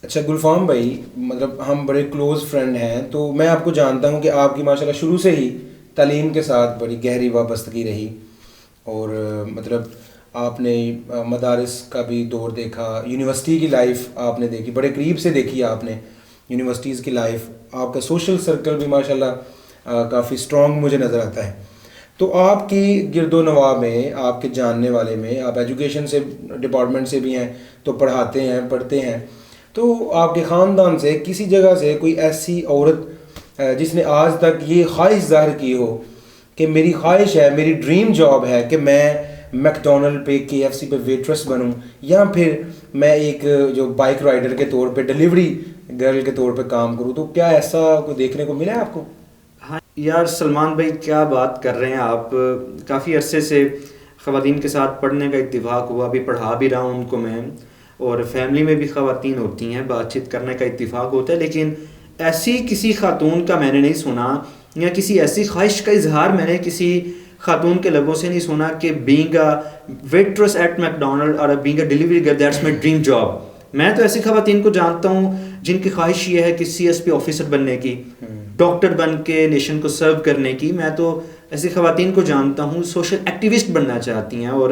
اچھا گلفام بھائی، مطلب ہم بڑے کلوز فرینڈ ہیں، تو میں آپ کو جانتا ہوں کہ آپ کی ماشاءاللہ شروع سے ہی تعلیم کے ساتھ بڑی گہری وابستگی رہی، اور مطلب آپ نے مدارس کا بھی دور دیکھا، یونیورسٹی کی لائف آپ نے دیکھی، بڑے قریب سے دیکھی آپ نے یونیورسٹیز کی لائف، آپ کا سوشل سرکل بھی ماشاءاللہ کافی اسٹرانگ مجھے نظر آتا ہے. تو آپ کی گرد و نواح میں، آپ کے جاننے والے میں، آپ ایجوکیشن سے ڈپارٹمنٹ سے بھی ہیں تو پڑھاتے ہیں، پڑھتے ہیں، تو آپ کے خاندان سے کسی جگہ سے کوئی ایسی عورت جس نے آج تک یہ خواہش ظاہر کی ہو کہ میری خواہش ہے، میری ڈریم جاب ہے کہ میں میک ڈونلڈ پہ، کے ایف سی پہ ویٹرس بنوں، یا پھر میں ایک جو بائک رائڈر کے طور پہ، ڈیلیوری گرل کے طور پہ کام کروں، تو کیا ایسا کوئی دیکھنے کو ملا ہے آپ کو؟ ہاں یار سلمان بھائی، کیا بات کر رہے ہیں آپ. کافی عرصے سے خواتین کے ساتھ پڑھنے کا اتفاق ہوا، بھی پڑھا بھی رہا ہوں ان کو میں، اور فیملی میں بھی خواتین ہوتی ہیں، بات چیت کرنے کا اتفاق ہوتا ہے، لیکن ایسی کسی خاتون کا میں نے نہیں سنا، یا کسی ایسی خواہش کا اظہار میں نے کسی خاتون کے لبوں سے نہیں سنا کہ being a waitress at McDonald اور being a delivery girl that's my dream job. میں تو ایسی خواتین کو جانتا ہوں جن کی خواہش یہ ہے کہ سی ایس پی آفیسر بننے کی، ڈاکٹر بن کے نیشن کو سرو کرنے کی. میں تو ایسی خواتین کو جانتا ہوں سوشل ایکٹیوسٹ بننا چاہتی ہیں، اور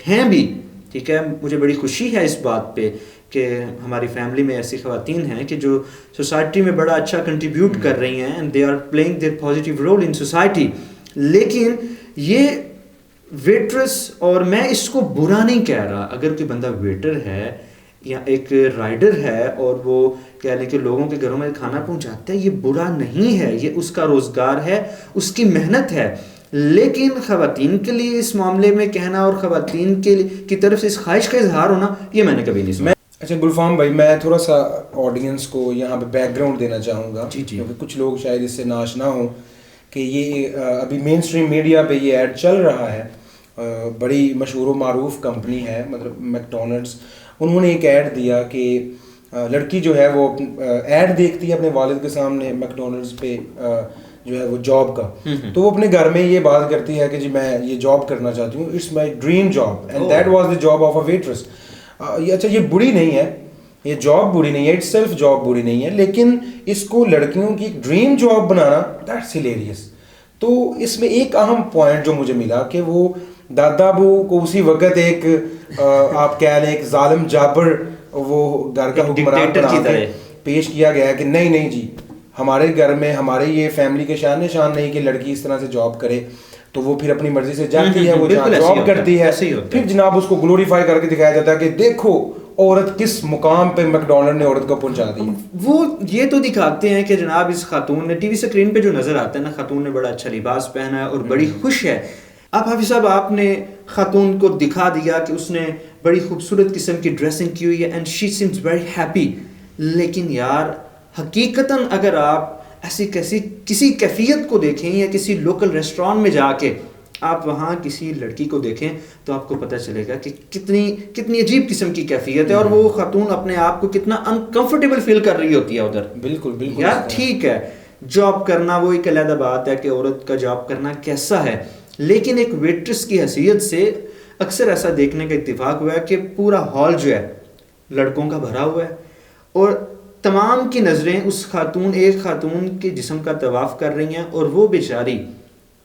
ہیں بھی. ٹھیک ہے، مجھے بڑی خوشی ہے اس بات پہ کہ ہماری فیملی میں ایسی خواتین ہیں کہ جو سوسائٹی میں بڑا اچھا کنٹریبیوٹ کر رہی ہیں، and they are playing their positive role in society. لیکن یہ ویٹرس، اور میں اس کو برا نہیں کہہ رہا، اگر کوئی بندہ ویٹر ہے یا ایک رائڈر ہے اور وہ کہہ لیں کہ لوگوں کے گھروں میں کھانا پہنچاتا ہے، یہ برا نہیں ہے، یہ اس کا روزگار ہے، اس کی محنت ہے. لیکن خواتین کے لیے اس معاملے میں کہنا اور خواتین کی طرف سے اس خواہش کا اظہار ہونا، یہ میں نے کبھی نہیں سنا. اچھا گلفام بھائی، میں تھوڑا سا آڈینس کو یہاں پہ بیک گراؤنڈ دینا چاہوں گا، جی کیونکہ کچھ لوگ شاید اس سے ناشنا ہوں کہ یہ ابھی مین اسٹریم میڈیا پہ یہ ایڈ چل رہا ہے. بڑی مشہور و معروف کمپنی ہے، مطلب میک ڈونلڈس، انہوں نے ایک ایڈ دیا کہ لڑکی جو ہے وہ ایڈ دیکھتی ہے اپنے والد کے سامنے میک ڈونلڈس پہ جو ہے وہ جاب کا، تو وہ اپنے گھر میں یہ بات کرتی ہے کہ جی میں یہ جاب کرنا چاہتی ہوں، it's my dream job, and that was the job of a waitress. اچھا یہ بری نہیں ہے، یہ جاب بری نہیں ہے، اٹ سیلف جاب بری نہیں ہے، لیکن اس کو لڑکیوں کی dream job banana that's hilarious. تو اس میں ایک اہم پوائنٹ جو مجھے ملا کہ وہ دادا ابو کو اسی وقت ایک آپ کہہ لیں ایک ظالم جابر، وہ گھر کا حکمران بنا کے پیش کیا گیا ہے کہ نہیں نہیں جی، ہمارے گھر میں ہمارے یہ فیملی کے شان نشان نہیں کہ لڑکی اس طرح سے جاب کرے. تو وہ پھر اپنی مرضی سے جاتی ہے، وہ جہاں جاب کرتی ہے، پھر جناب اس کو گلوریفائی کر کے دکھایا جاتا ہے کہ دیکھو عورت کس مقام پہ میک ڈونلڈ نے عورت کو پہنچا دی. وہ یہ تو دکھاتے ہیں کہ جناب اس خاتون نے ٹی وی اسکرین پہ جو نظر آتا ہے نا، خاتون نے بڑا اچھا لباس پہنا ہے اور بڑی خوش ہے. اب حافظ صاحب آپ نے خاتون کو دکھا دیا کہ اس نے بڑی خوبصورت قسم کی ڈریسنگ کی ہوئی ہے and she seems very happy. لیکن یار حقیقتاً اگر آپ ایسی کسی کیفیت کو دیکھیں یا کسی لوکل ریسٹوران میں جا کے آپ وہاں کسی لڑکی کو دیکھیں تو آپ کو پتہ چلے گا کہ کتنی عجیب قسم کی کیفیت ہے، اور وہ خاتون اپنے آپ کو کتنا انکمفرٹیبل فیل کر رہی ہوتی ہے ادھر. بالکل بالکل یار ٹھیک ہے، جاب کرنا وہ ایک علیحدہ بات ہے کہ عورت کا جاب کرنا کیسا ہے، لیکن ایک ویٹرس کی حیثیت سے اکثر ایسا دیکھنے کا اتفاق ہوا ہے کہ پورا ہال جو ہے لڑکوں کا بھرا ہوا ہے، اور تمام کی نظریں اس ایک خاتون کے جسم کا طواف کر رہی ہیں، اور وہ بیچاری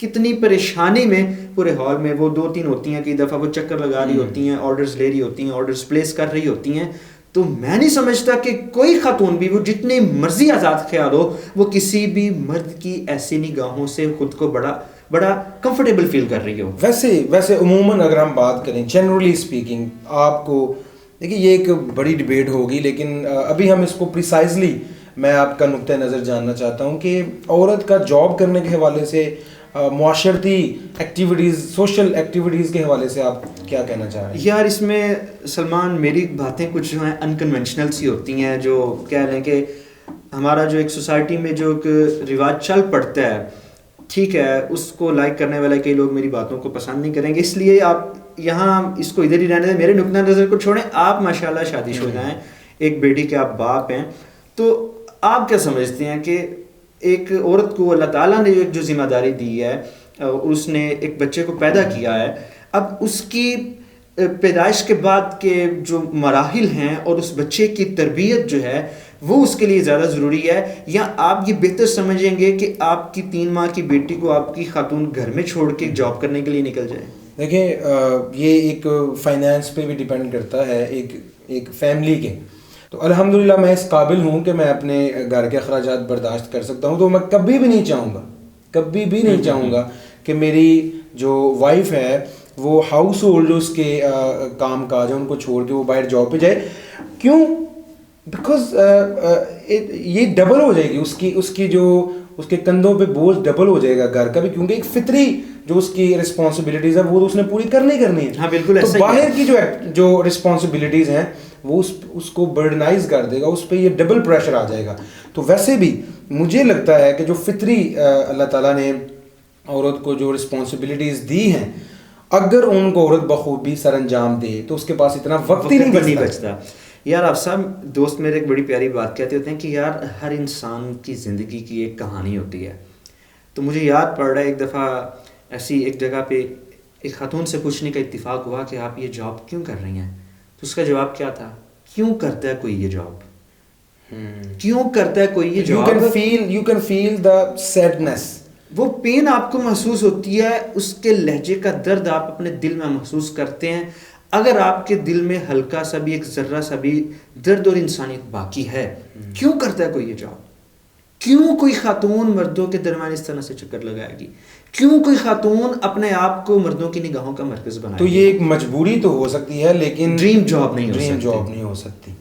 کتنی پریشانی میں پورے ہال میں، وہ 2-3 ہوتی ہیں، کئی دفعہ وہ چکر لگا رہی ہوتی ہیں، آرڈرز لے رہی ہوتی ہیں، آرڈرز پلیس کر رہی ہوتی ہیں. تو میں نہیں سمجھتا کہ کوئی خاتون بھی، وہ جتنی مرضی آزاد خیال ہو، وہ کسی بھی مرد کی ایسی نگاہوں سے خود کو بڑا کمفرٹیبل فیل کر رہی ہو. ویسے عموماً اگر ہم بات کریں جنرلی اسپیکنگ، آپ کو دیکھیے یہ ایک بڑی ڈبیٹ ہوگی، لیکن ابھی ہم اس کو پریسائزلی میں آپ کا نقطۂ نظر جاننا چاہتا ہوں کہ عورت کا جاب کرنے کے حوالے سے، معاشرتی ایکٹیویٹیز، سوشل ایکٹیویٹیز کے حوالے سے آپ کیا کہنا چاہ رہے ہیں؟ یار اس میں سلمان میری باتیں کچھ جو ہیں انکنونشنل سی ہوتی ہیں، جو کہہ لیں کہ ہمارا جو ایک سوسائٹی میں جو ایک رواج چل پڑتا ہے، ٹھیک ہے، اس کو لائک کرنے والے کئی لوگ میری باتوں کو پسند نہیں کریں گے، اس لیے آپ یہاں اس کو ادھر ہی رہنے دیں، میرے نقطۂ نظر کو چھوڑیں. آپ ماشاءاللہ شادی شدہ ہیں، ایک بیٹی کے آپ باپ ہیں، تو آپ کیا سمجھتے ہیں کہ ایک عورت کو اللہ تعالیٰ نے جو ذمہ داری دی ہے، اس نے ایک بچے کو پیدا کیا ہے، اب اس کی پیدائش کے بعد کے جو مراحل ہیں اور اس بچے کی تربیت جو ہے وہ اس کے لیے زیادہ ضروری ہے، یا آپ یہ بہتر سمجھیں گے کہ آپ کی 3 ماہ کی بیٹی کو آپ کی خاتون گھر میں چھوڑ کے جاب کرنے کے لیے نکل جائے؟ دیکھیں یہ ایک فائنانس پہ بھی ڈیپینڈ کرتا ہے ایک فیملی کے. تو الحمدللہ میں اس قابل ہوں کہ میں اپنے گھر کے اخراجات برداشت کر سکتا ہوں. تو میں کبھی بھی نہیں چاہوں گا کہ میری جو وائف ہے وہ ہاؤس ہولڈ جو اس کے کام کاج ہے ان کو چھوڑ کے وہ باہر جاب پہ جائے. کیوں؟ بیکاز یہ ڈبل ہو جائے گی اس کی جو اس کے کندھوں پہ بوجھ ڈبل ہو جائے گا گھر کا بھی، کیونکہ ایک فطری جو اس کی رسپانسبلٹیز ہیں وہ تو اس نے پوری کرنی ہے. ہاں بالکل. تو باہر کی جو رسپانسبلٹیز ہیں وہ اس کو برڈنائز کر دے گا، اس پہ یہ ڈبل پریشر آ جائے گا. تو ویسے بھی مجھے لگتا ہے کہ جو فطری اللہ تعالیٰ نے عورت کو جو رسپانسبلٹیز دی ہیں، اگر ان کو عورت بخوبی سر انجام دے تو اس کے پاس اتنا وقت ہی نہیں بچتا. یار آپ صاحب دوست میرے ایک بڑی پیاری بات کہتے ہوتے ہیں کہ یار ہر انسان کی زندگی کی ایک کہانی ہوتی ہے. تو مجھے یاد پڑ رہا ہے ایک دفعہ ایسی ایک جگہ پہ ایک خاتون سے پوچھنے کا اتفاق ہوا کہ آپ یہ جاب کیوں کر رہی ہیں؟ تو اس کا جواب کیا تھا؟ کیوں کرتا ہے کوئی یہ جاب؟ کیوں کرتا ہے کوئی یہ job? You can feel the sadness. وہ پین آپ کو محسوس ہوتی ہے، اس کے لہجے کا درد آپ اپنے دل میں محسوس کرتے ہیں. اگر آپ کے دل میں ہلکا سا بھی ایک ذرہ سا بھی درد اور انسانیت باقی ہے، کیوں کرتا ہے کوئی یہ جاب؟ کیوں کوئی خاتون مردوں کے درمیان اس طرح سے چکر لگائے گی؟ کیوں کوئی خاتون اپنے آپ کو مردوں کی نگاہوں کا مرکز بنائے گی؟ تو یہ ایک مجبوری تو ہو سکتی ہے لیکن ڈریم جاب نہیں ہو سکتی.